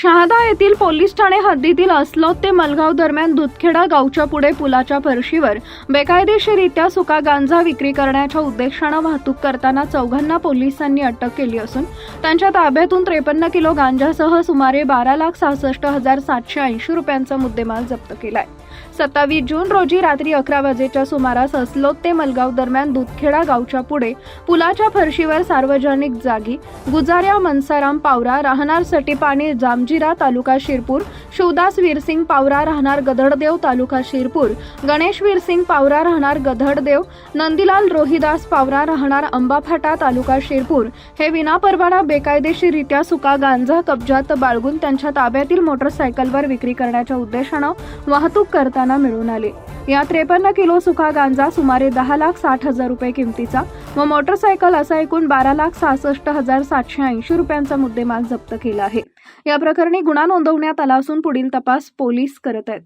शहादा येथील पोलीस ठाणे हद्दीतील अस्लोद ते मलगाव दरम्यान दुधखेडा गावच्या पुढे पुलाच्या फरशीवर बेकायदेशीररित्या सुका गांजा विक्री करण्याच्या उद्देशाने वाहतूक करताना चौघांना पोलिसांनी अटक केली असून त्यांच्या ताब्यातून 53 किलो गांजासह सुमारे 12,66,780 रुपयांचा मुद्देमाल जप्त केलाय। 27 जून रोजी रात्री 11 वाजेच्या सुमारास अस्लोद ते मलगाव दरम्यान दुधखेडा गावच्या पुढे पुलाच्या फरशीवर सार्वजनिक जागी गुजाऱ्या मनसाराम पावरा राहणार सटीपाणी जामजिरा तालुका शिरपूर, शिवदास वीरसिंग पावरा राहणार गधडदेव तालुका शिरपूर, गणेश वीरसिंग पावरा राहणार गधडदेव, नंदीलाल रोहिदास पावरा राहणार अंबाफाटा तालुका शिरपूर हे विनापरवाना बेकायदेशीररित्या सुका गांजा कब्जात बाळगून त्यांच्या ताब्यातील मोटरसायकलवर विक्री करण्याच्या उद्देशाने वाहतूक करताना मिळून आले। या 53 किलो सुका गांजा सुमारे 10,60,000 रुपये किमतीचा व मोटरसायकल असा एकूण 12,66,780 रुपयांचा मुद्देमाल जप्त केला आहे। या प्रकरणी गुन्हा नोंदवण्यात आला असून पुढील तपास पोलीस करत आहेत।